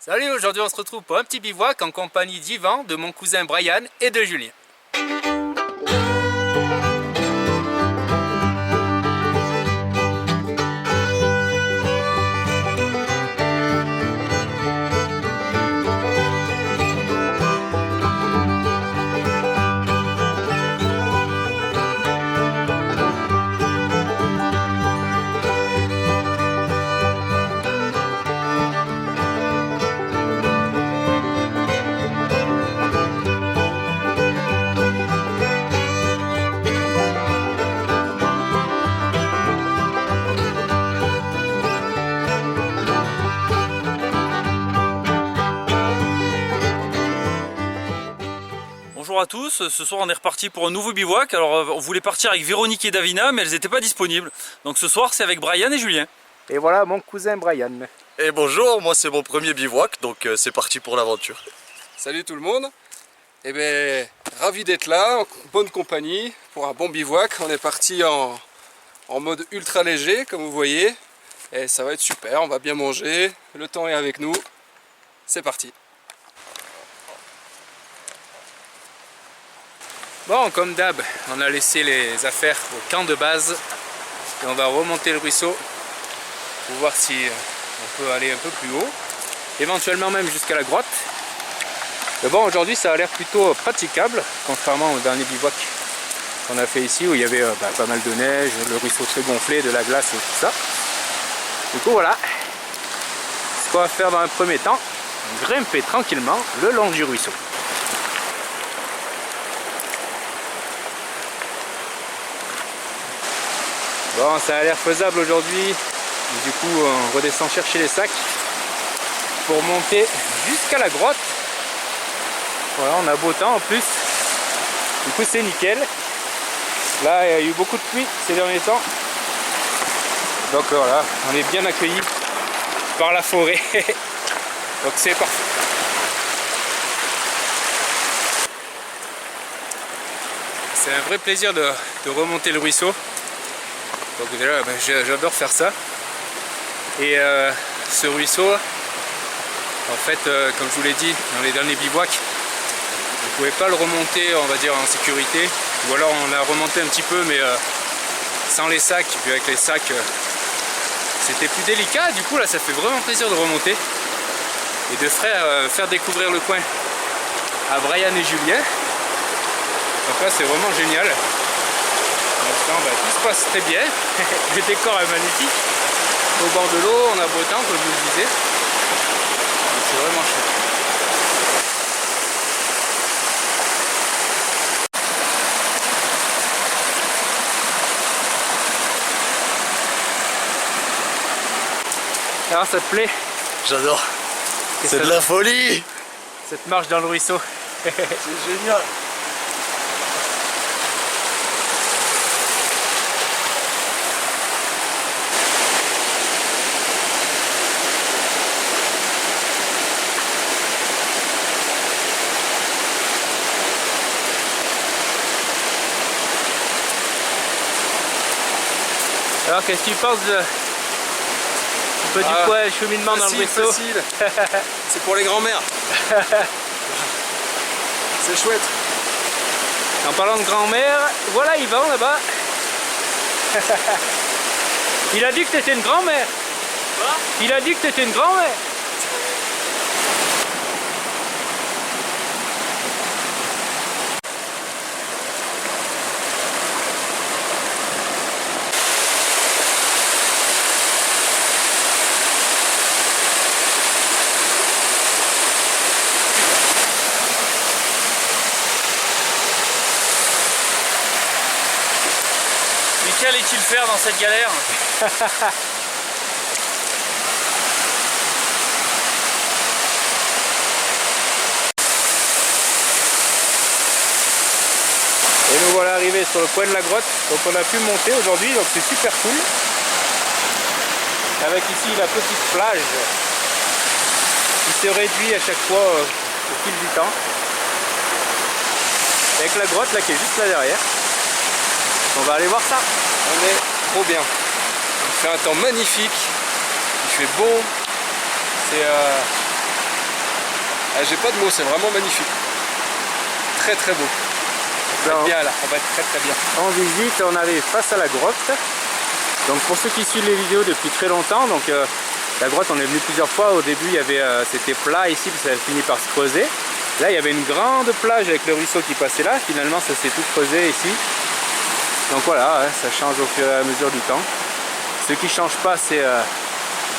Salut, aujourd'hui on se retrouve pour un petit bivouac en compagnie d'Yvan, de mon cousin Brian et de Julien. Bonjour à tous, ce soir on est reparti pour un nouveau bivouac. Alors on voulait partir avec Véronique et Davina mais elles n'étaient pas disponibles. Donc ce soir c'est avec Brian et Julien. Et voilà mon cousin Brian. Et bonjour, moi c'est mon premier bivouac, donc c'est parti pour l'aventure. Salut tout le monde. Eh bien, ravi d'être là, en bonne compagnie, pour un bon bivouac. On est parti en mode ultra léger, comme vous voyez. Et ça va être super, on va bien manger, le temps est avec nous. C'est parti. Bon, comme d'hab, on a laissé les affaires au camp de base et on va remonter le ruisseau pour voir si on peut aller un peu plus haut, éventuellement même jusqu'à la grotte. Mais bon, aujourd'hui ça a l'air plutôt praticable, contrairement au dernier bivouac qu'on a fait ici où il y avait pas mal de neige, le ruisseau très gonflé, de la glace et tout ça. Du coup voilà, ce qu'on va faire dans un premier temps, grimper tranquillement le long du ruisseau. Bon, ça a l'air faisable aujourd'hui. Du coup, on redescend chercher les sacs pour monter jusqu'à la grotte. Voilà, on a beau temps en plus. Du coup, c'est nickel. Là, il y a eu beaucoup de pluie ces derniers temps. Donc voilà, on est bien accueillis par la forêt. Donc c'est parfait. C'est un vrai plaisir de remonter le ruisseau. Donc déjà, j'adore faire ça. Et ce ruisseau, en fait, comme je vous l'ai dit dans les derniers bivouacs, on ne pouvait pas le remonter, on va dire, en sécurité. Ou alors on l'a remonté un petit peu, mais sans les sacs. Puis avec les sacs, c'était plus délicat. Du coup, là, ça fait vraiment plaisir de remonter et de faire découvrir le coin à Brian et Julien. Donc là, c'est vraiment génial. Tout se passe très bien, le décor est magnifique, au bord de l'eau, on a beau temps comme je vous le disais, c'est vraiment chouette. Alors ça te plaît? J'adore, c'est de la folie. Cette marche dans le ruisseau. C'est génial. Alors qu'est-ce que tu penses de du cheminement dans le ruisseau? Facile. C'est pour les grands-mères. C'est chouette. En parlant de grand-mère, voilà Yvan là-bas. Il a dit que t'étais une grand-mère. Quoi? Il a dit que t'étais une grand-mère. Qu'allait-il faire dans cette galère? Et nous voilà arrivés sur le coin de la grotte. Donc on a pu monter aujourd'hui, donc c'est super cool. Avec ici la petite plage qui se réduit à chaque fois au fil du temps. Avec la grotte là qui est juste là derrière. On va aller voir ça. On est trop bien. Il fait un temps magnifique. Il fait beau. J'ai pas de mots, c'est vraiment magnifique. Très très beau. On va être bien là, on va être très très bien. En visite, on arrive face à la grotte. Donc pour ceux qui suivent les vidéos depuis très longtemps, donc la grotte on est venu plusieurs fois. Au début il y avait c'était plat ici, puis ça a fini par se creuser. Là il y avait une grande plage avec le ruisseau qui passait là. Finalement ça s'est tout creusé ici. Donc voilà, ça change au fur et à mesure du temps. Ce qui ne change pas, c'est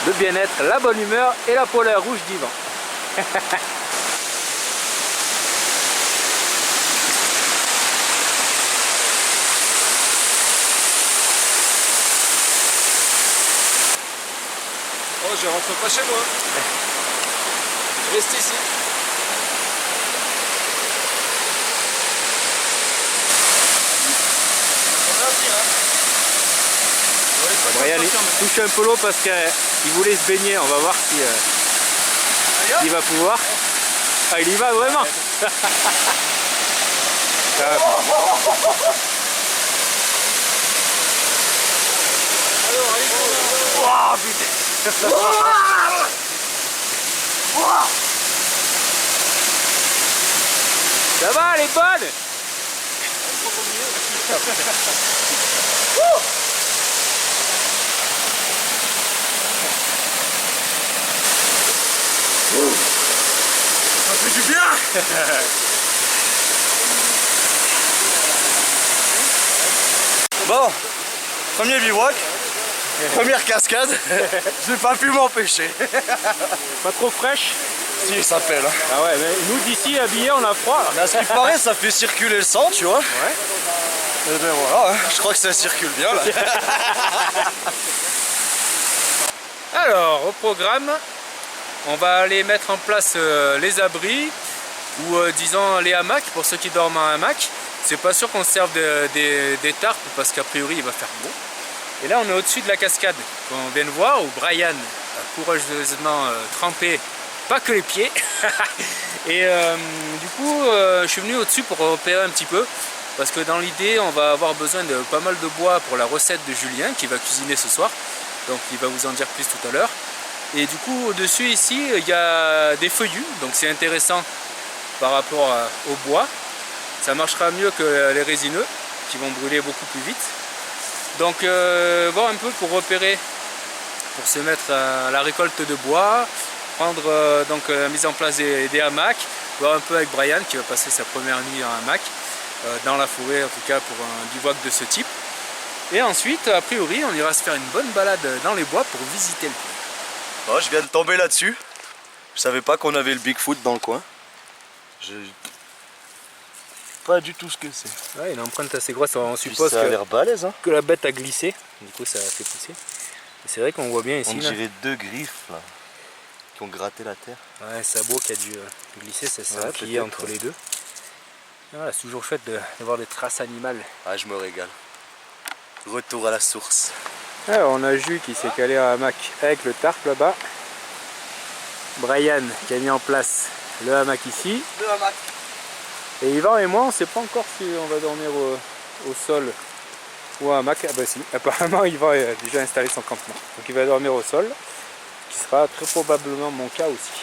le bien-être, la bonne humeur et la polaire rouge d'Yvan. Oh, je rentre pas chez moi. Je reste ici. Brian touche un peu l'eau parce qu'il voulait se baigner. On va voir si il va pouvoir. Ah, il y va vraiment. Oh putain. Ça va, elle est bonne. Ça fait du bien. Bon, premier bivouac, première cascade, j'ai pas pu m'empêcher. Pas trop fraîche. Si, ça pèle. Hein. Ah ouais, mais nous d'ici habillés on a froid. À ce qui paraît, ça fait circuler le sang, tu vois. Ouais. Et ben voilà, hein, je crois que ça circule bien là. Alors, au programme, on va aller mettre en place les abris ou disons les hamacs pour ceux qui dorment en hamac. C'est pas sûr qu'on se serve des tarpes parce qu'a priori il va faire beau. Et là on est au-dessus de la cascade qu'on vient de voir où Brian a courageusement trempé pas que les pieds. Et du coup je suis venu au-dessus pour repérer un petit peu parce que dans l'idée on va avoir besoin de pas mal de bois pour la recette de Julien qui va cuisiner ce soir. Donc il va vous en dire plus tout à l'heure. Et du coup au-dessus ici il y a des feuillus, donc c'est intéressant par rapport au bois. Ça marchera mieux que les résineux qui vont brûler beaucoup plus vite. Donc voir un peu pour repérer, pour se mettre à la récolte de bois, prendre donc la mise en place des hamacs, voir un peu avec Brian qui va passer sa première nuit en hamac, dans la forêt en tout cas pour un bivouac de ce type. Et ensuite, a priori, on ira se faire une bonne balade dans les bois pour visiter le coin. Oh, je viens de tomber là-dessus. Je savais pas qu'on avait le Bigfoot dans le coin. Je... Pas du tout ce que c'est. Ouais, une empreinte assez grosse, on suppose ça a l'air balèze, hein. que la bête a glissé, du coup ça a fait pousser. C'est vrai qu'on voit bien ici. On là. dirait deux griffes là, qui ont gratté la terre. Ouais, un sabot qui a dû glisser, c'est ça, Ouais, qui est entre les deux. Voilà, c'est toujours chouette de voir des traces animales. Ah, je me régale. Retour à la source. Alors on a Jus qui s'est calé à hamac avec le tarp là-bas. Brian qui a mis en place le hamac ici. Le hamac. Et Yvan et moi on sait pas encore si on va dormir au sol ou à hamac. Ah bah si, apparemment Yvan a déjà installé son campement. Donc il va dormir au sol, qui sera très probablement mon cas aussi.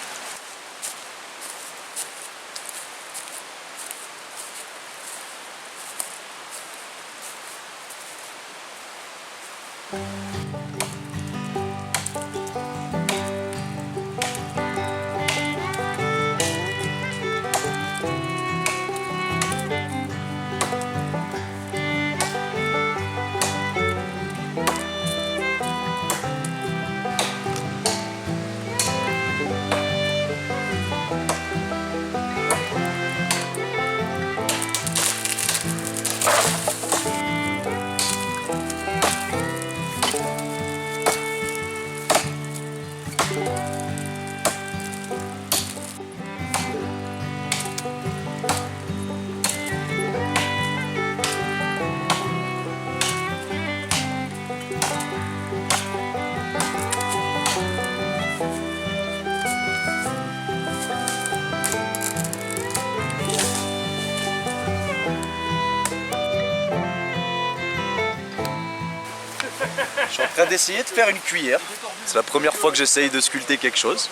Je suis en train d'essayer de faire une cuillère. C'est la première fois que j'essaye de sculpter quelque chose.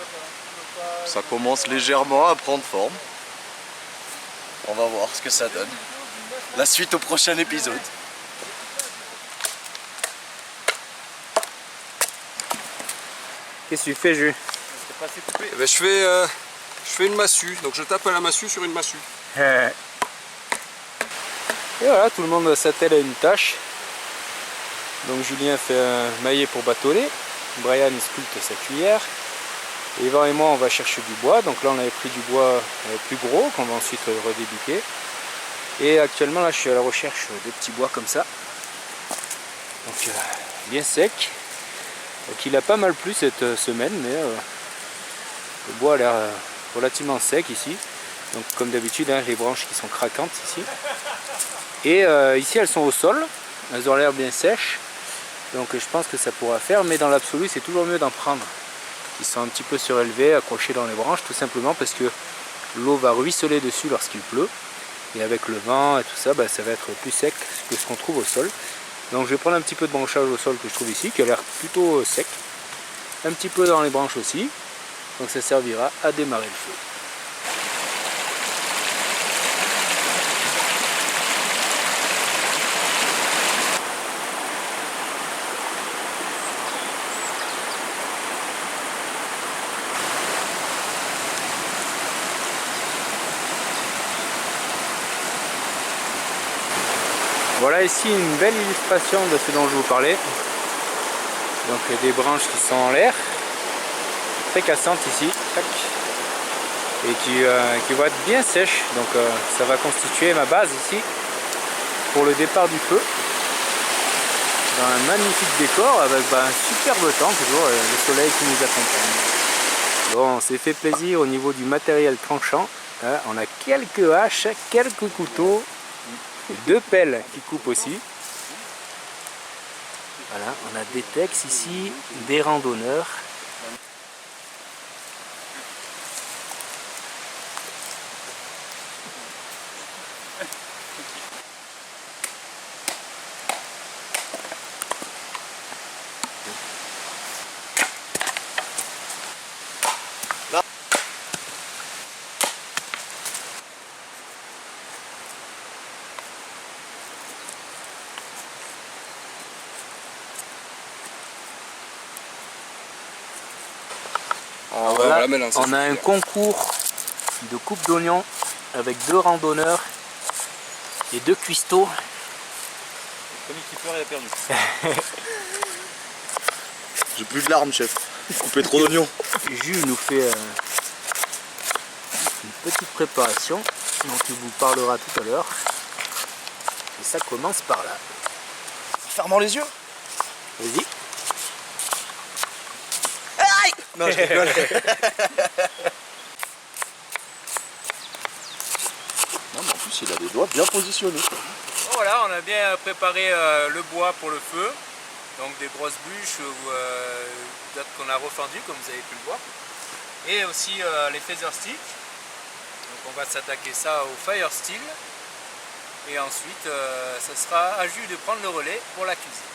Ça commence légèrement à prendre forme. On va voir ce que ça donne. La suite au prochain épisode. Qu'est-ce que tu fais, Jules? Eh ben, je fais une massue, donc je tape à la massue sur une massue. Et voilà, tout le monde s'attelle à une tâche. Donc Julien fait un maillet pour bâtonner. Brian sculpte sa cuillère. Et Yvan et moi on va chercher du bois. Donc là on avait pris du bois plus gros qu'on va ensuite redébuquer. Et actuellement là je suis à la recherche de petits bois comme ça. Donc bien sec. Donc il a pas mal plu cette semaine, mais le bois a l'air relativement sec ici. Donc comme d'habitude hein, les branches qui sont craquantes ici. Et ici elles sont au sol. Elles ont l'air bien sèches. Donc je pense que ça pourra faire, mais dans l'absolu c'est toujours mieux d'en prendre. Ils sont un petit peu surélevés, accrochés dans les branches, tout simplement parce que l'eau va ruisseler dessus lorsqu'il pleut. Et avec le vent et tout ça, bah, ça va être plus sec que ce qu'on trouve au sol. Donc je vais prendre un petit peu de branchage au sol que je trouve ici, qui a l'air plutôt sec. Un petit peu dans les branches aussi. Donc ça servira à démarrer le feu. Voilà ici une belle illustration de ce dont je vous parlais. Donc des branches qui sont en l'air, très cassantes ici, tac, et qui vont être bien sèches. Donc ça va constituer ma base ici pour le départ du feu. Dans un magnifique décor avec un superbe temps, toujours le soleil qui nous accompagne. Bon, on s'est fait plaisir au niveau du matériel tranchant. Hein, on a quelques haches, quelques couteaux. 2 pelles qui coupent aussi. Voilà, on a des textes ici, des randonneurs. Voilà, on a un concours de coupe d'oignons avec 2 randonneurs et 2 cuistots. Le premier qui pleure, il a perdu. J'ai plus de larmes, chef. Coupé trop d'oignons. Jules nous fait une petite préparation dont il vous parlera tout à l'heure. Et ça commence par là. Fermons les yeux. Vas-y. Non, je rigole. Non, mais en plus, il a les doigts bien positionnés. Bon, voilà, on a bien préparé le bois pour le feu. Donc des grosses bûches ou d'autres qu'on a refendues, comme vous avez pu le voir. Et aussi les feather sticks. Donc on va s'attaquer ça au fire steel. Et ensuite, ça sera à Jules de prendre le relais pour la cuisine.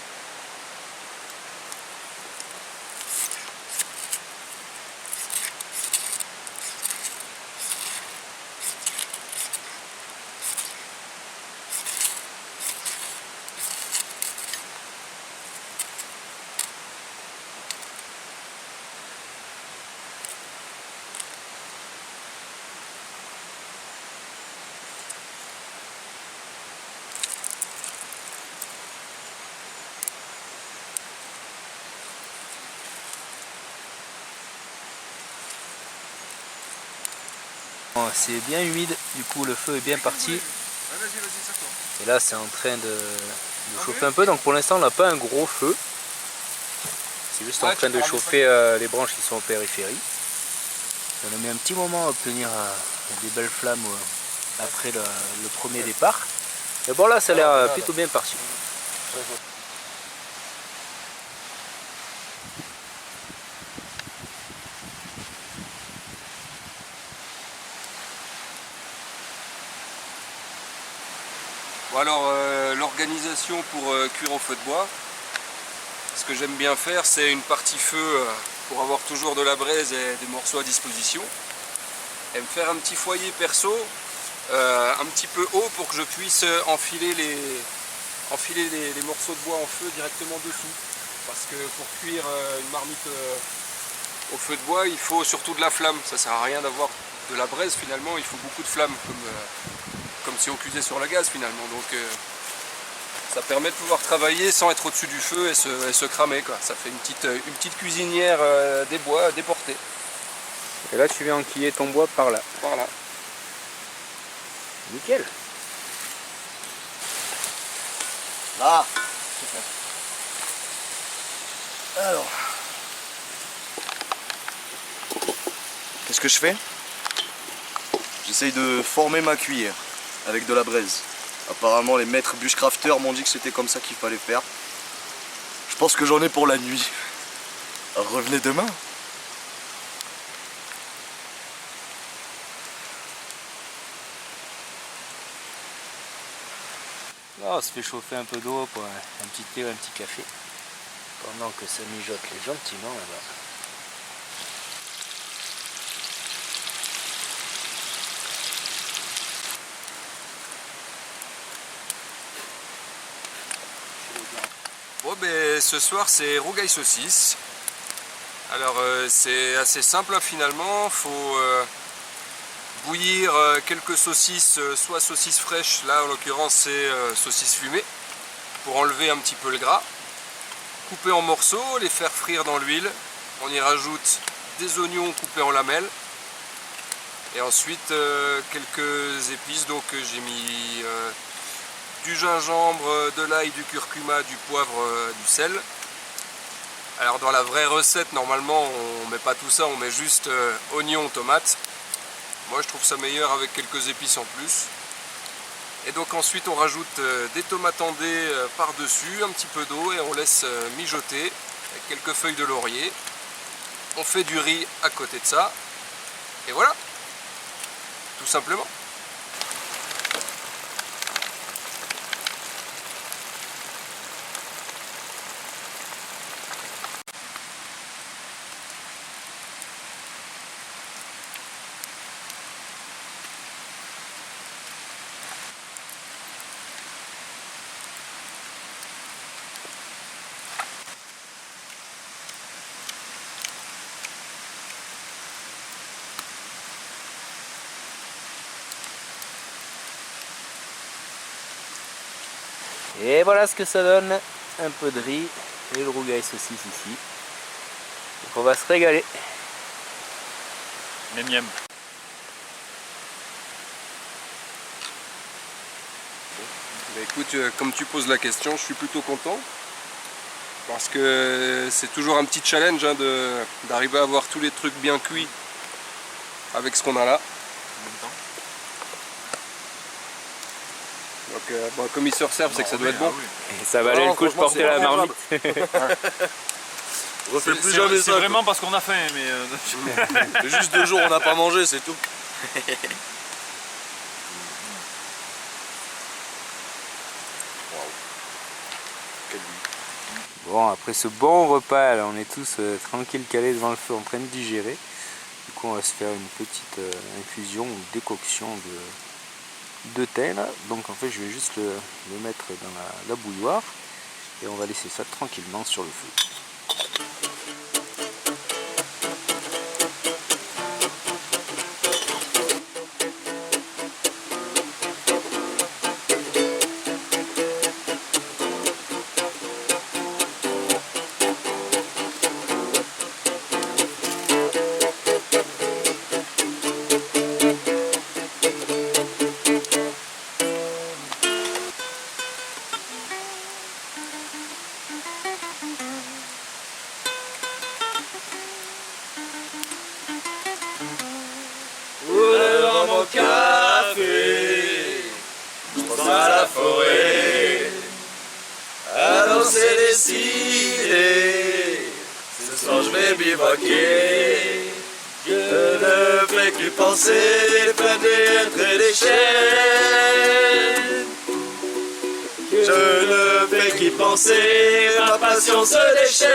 C'est bien humide, du coup le feu est bien parti. Et là c'est en train de chauffer un peu, donc pour l'instant on n'a pas un gros feu. C'est juste en train de chauffer les branches qui sont en périphérie. On a mis un petit moment à obtenir des belles flammes après le premier départ. Mais bon là ça a l'air plutôt bien parti. Bon alors l'organisation pour cuire au feu de bois, ce que j'aime bien faire c'est une partie feu pour avoir toujours de la braise et des morceaux à disposition. Et me faire un petit foyer perso, un petit peu haut pour que je puisse enfiler les morceaux de bois en feu directement dessous. Parce que pour cuire une marmite au feu de bois, il faut surtout de la flamme. Ça sert à rien d'avoir de la braise finalement, il faut beaucoup de flamme comme si on cuisait sur la gaz finalement. Donc ça permet de pouvoir travailler sans être au-dessus du feu et se cramer, quoi. Ça fait une petite cuisinière des bois déportée. Et là tu viens enquiller ton bois par là. Voilà. Nickel. Là. Alors. Qu'est-ce que je fais? J'essaye de former ma cuillère avec de la braise. Apparemment les maîtres bushcrafters m'ont dit que c'était comme ça qu'il fallait faire. Je pense que j'en ai pour la nuit. Revenez demain. Là, on se fait chauffer un peu d'eau pour un petit thé ou un petit café. Pendant que ça mijote gentiment là-bas. Bon ben ce soir c'est rougail saucisse. Alors c'est assez simple hein, finalement, faut bouillir quelques saucisses, soit saucisses fraîches, là en l'occurrence c'est saucisses fumées, pour enlever un petit peu le gras. Couper en morceaux, les faire frire dans l'huile, on y rajoute des oignons coupés en lamelles. Et ensuite quelques épices, donc j'ai mis du gingembre, de l'ail, du curcuma, du poivre, du sel. Alors dans la vraie recette, normalement on met pas tout ça, on met juste oignons, tomates. Moi je trouve ça meilleur avec quelques épices en plus. Et donc ensuite on rajoute des tomates en dés par-dessus, un petit peu d'eau et on laisse mijoter avec quelques feuilles de laurier. On fait du riz à côté de ça. Et voilà, tout simplement. Et voilà ce que ça donne, un peu de riz et le rougail saucisse ici. Donc on va se régaler. Miam miam. Bah écoute, comme tu poses la question, je suis plutôt content. Parce que c'est toujours un petit challenge hein, d'arriver à avoir tous les trucs bien cuits avec ce qu'on a là. Donc bon, comme ils se resservent, c'est que ça doit être bon. Et ça valait le coup de porter la marmite. Refais plus jamais ça. C'est vraiment parce qu'on a faim, mais Juste 2 jours on n'a pas mangé, c'est tout. Bon, après ce bon repas, là, on est tous tranquilles calés devant le feu en train de digérer. Du coup on va se faire une petite infusion ou décoction de thé là. Donc en fait je vais juste le mettre dans la bouilloire et on va laisser ça tranquillement sur le feu. Mon café, dans la forêt, alors c'est décidé, ce soir je vais bivouaquer. Je ne fais que penser, peut-être des chaînes. Je ne fais qu'y penser, ma passion se déchaîne.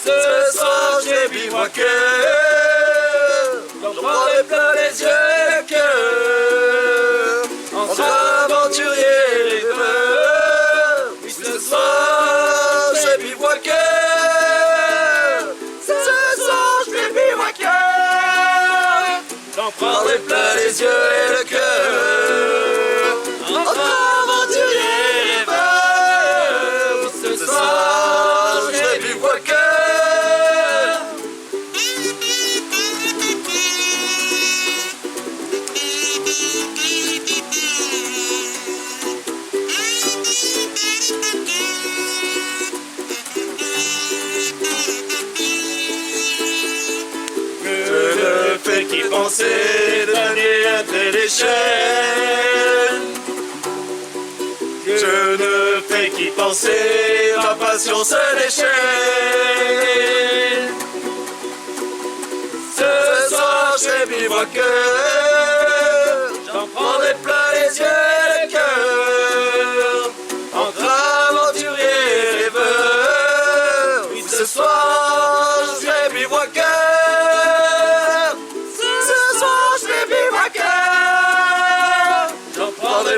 Ce soir j'ai bivouaqué, j'en prends les plein les yeux et le cœur. Entre aventuriers et rêveurs, oui ce soir j'ai bivouaqué. Ce soir j'ai bivouaqué, j'en prends les plein les yeux et le cœur. Entre aventuriers et rêveurs, oui ce soir j'ai bivouaqué. Qui pensait dernier après les chaînes. Je ne fais qu'y penser, ma passion se déchaîne. Ce soir j'ai bivouaqué, j'en prendrai plein les yeux et le cœur. Entre aventuriers et rêveurs, oui ce soir j'ai bivouaqué.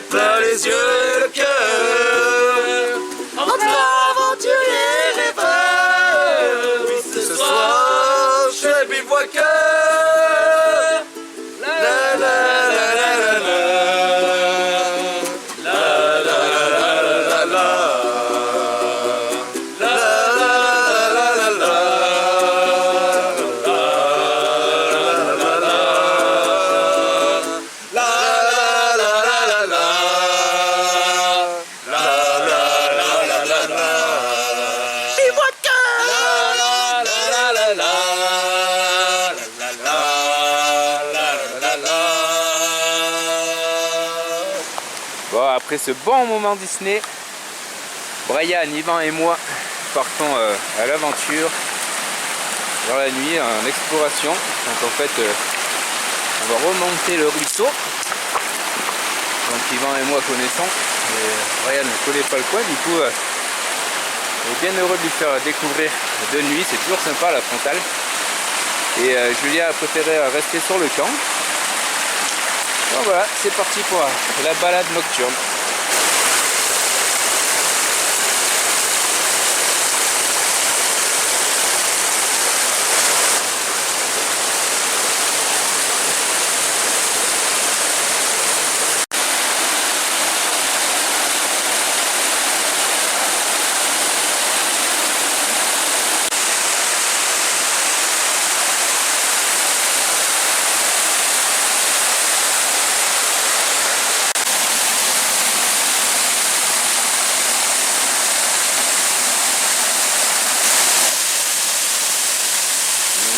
Plein les yeux et le cœur. Entre aventuriers et rêveurs, oui ce soir j'ai bivouaqué. La la la la la la la la la la Bon, après ce bon moment Disney, Brian, Yvan et moi partons à l'aventure dans la nuit en exploration. Donc en fait on va remonter le ruisseau. Donc Yvan et moi connaissons, et Brian ne connaît pas le coin, du coup on est bien heureux de lui faire découvrir de nuit, c'est toujours sympa la frontale. Et Julien a préféré rester sur le camp. Donc voilà, c'est parti pour la balade nocturne.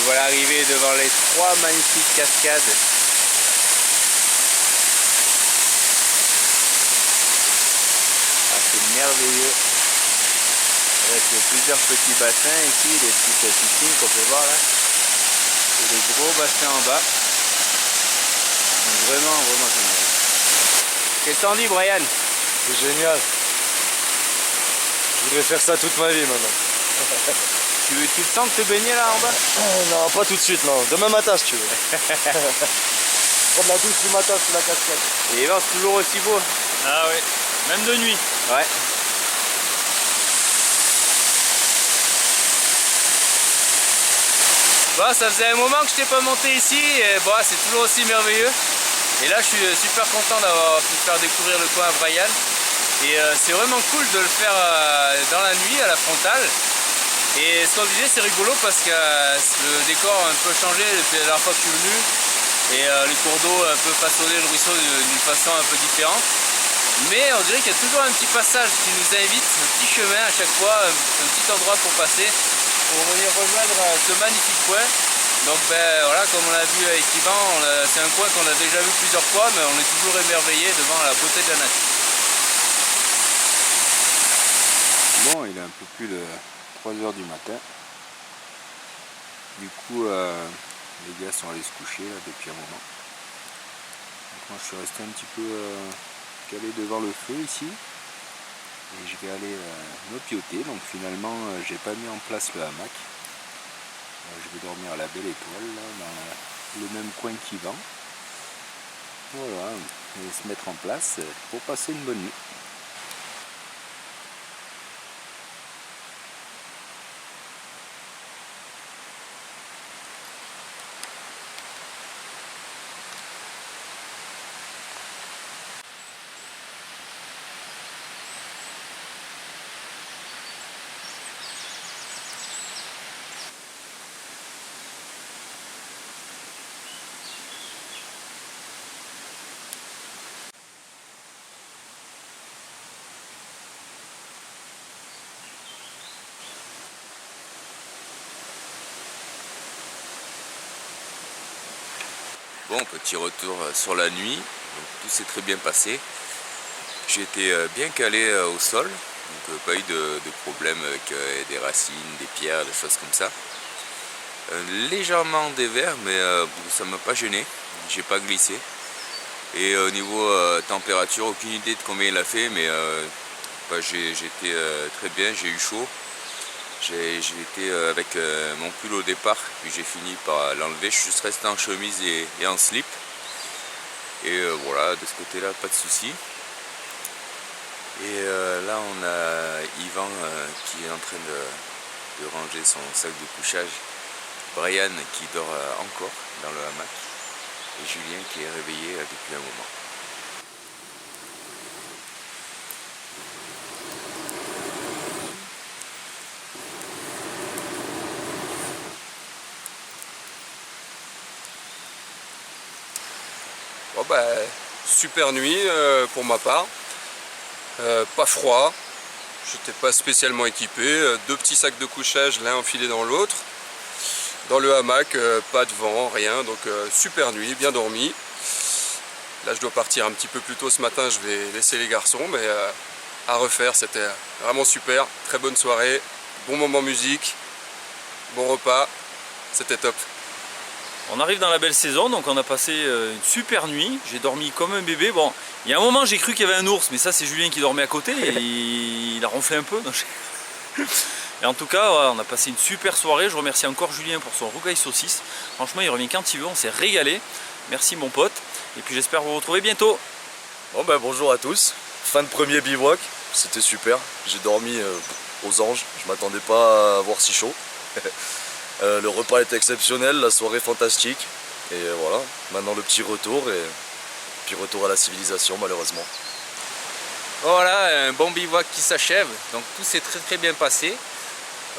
Voilà, arrivé devant les 3 magnifiques cascades. Ah, c'est merveilleux. Avec plusieurs petits bassins ici, des petites piscines qu'on peut voir là. Et des gros bassins en bas. Donc vraiment génial. Qu'est-ce que t'en dis, Brian? C'est génial. Je voudrais faire ça toute ma vie maintenant. Tu te sens de te baigner là en bas? Non, pas tout de suite, non. Demain matin si tu veux. Prendre la douche du matin sous la cascade. Et là, c'est toujours aussi beau. Ah oui, même de nuit. Ouais. Bon, ça faisait un moment que je n'étais pas monté ici et bon, c'est toujours aussi merveilleux. Et là, je suis super content d'avoir pu faire découvrir le coin à Brian. Et c'est vraiment cool de le faire dans la nuit à la frontale. Et ce qu'on disait, c'est rigolo parce que le décor a un peu changé depuis la dernière fois que je suis venu. Et les cours d'eau un peu façonné le ruisseau d'une façon un peu différente. Mais on dirait qu'il y a toujours un petit passage qui nous invite, un petit chemin à chaque fois, un petit endroit pour passer, pour venir rejoindre ce magnifique coin. Donc ben voilà, comme on l'a vu avec Yvan, c'est un coin qu'on a déjà vu plusieurs fois, mais on est toujours émerveillé devant la beauté de la nature. Bon, il est un peu plus de 3 h du matin. Du coup, les gars sont allés se coucher là, depuis un moment. Donc moi je suis resté un petit peu calé devant le feu ici. Et je vais aller me pioter. Donc finalement j'ai pas mis en place le hamac. Je vais dormir à la belle étoile, là, dans le même coin qu'Yvan. Voilà, et se mettre en place pour passer une bonne nuit. Bon, petit retour sur la nuit, donc, tout s'est très bien passé. J'ai été bien calé au sol, donc pas eu de problème avec des racines, des pierres, des choses comme ça. Légèrement dévers, mais ça m'a pas gêné, j'ai pas glissé. Et au niveau température, aucune idée de combien il a fait, mais j'ai été très bien, j'ai eu chaud. J'ai été avec mon pull au départ, puis j'ai fini par l'enlever. Je suis juste resté en chemise et en slip. Et voilà, de ce côté-là, pas de souci. Et là, on a Yvan qui est en train de ranger son sac de couchage. Brian qui dort encore dans le hamac. Et Julien qui est réveillé depuis un moment. Bon bah, super nuit pour ma part, pas froid, j'étais pas spécialement équipé, 2 petits sacs de couchage l'un enfilé dans l'autre, dans le hamac, pas de vent, rien, donc super nuit, bien dormi. Là je dois partir un petit peu plus tôt ce matin, je vais laisser les garçons, mais à refaire, c'était vraiment super, très bonne soirée, bon moment musique, bon repas, c'était top. On arrive dans la belle saison, donc on a passé une super nuit. J'ai dormi comme un bébé. Bon, il y a un moment j'ai cru qu'il y avait un ours, mais ça c'est Julien qui dormait à côté et il a ronflé un peu. Donc et en tout cas, on a passé une super soirée. Je remercie encore Julien pour son rougail saucisse. Franchement, il revient quand il veut, on s'est régalé. Merci mon pote. Et puis j'espère vous retrouver bientôt. Bon ben bonjour à tous, fin de premier bivouac, c'était super, j'ai dormi aux anges, je m'attendais pas à avoir si chaud. Le repas était exceptionnel, la soirée fantastique, et voilà, maintenant le petit retour, et puis retour à la civilisation malheureusement. Voilà, un bon bivouac qui s'achève, donc tout s'est très bien passé.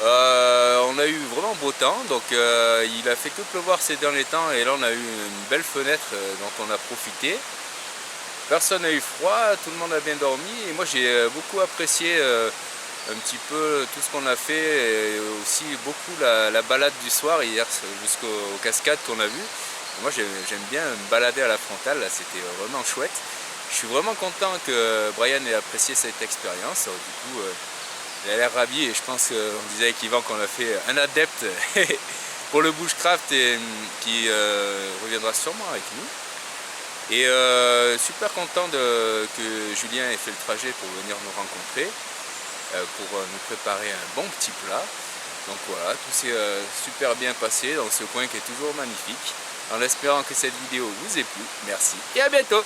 On a eu vraiment beau temps, donc il a fait que pleuvoir ces derniers temps, et là on a eu une belle fenêtre dont on a profité. Personne n'a eu froid, tout le monde a bien dormi, et moi j'ai beaucoup apprécié un petit peu tout ce qu'on a fait, et aussi beaucoup la balade du soir hier jusqu'aux cascades qu'on a vues. Moi j'aime bien me balader à la frontale, là c'était vraiment chouette. Je suis vraiment content que Brian ait apprécié cette expérience. Du coup il a l'air ravi, et je pense qu'on disait avec Yvan qu'on a fait un adepte pour le bushcraft et qui reviendra sûrement avec nous. Et super content que Julien ait fait le trajet pour venir nous rencontrer, pour nous préparer un bon petit plat. Donc voilà, tout s'est super bien passé dans ce coin qui est toujours magnifique. En espérant que cette vidéo vous ait plu, merci et à bientôt!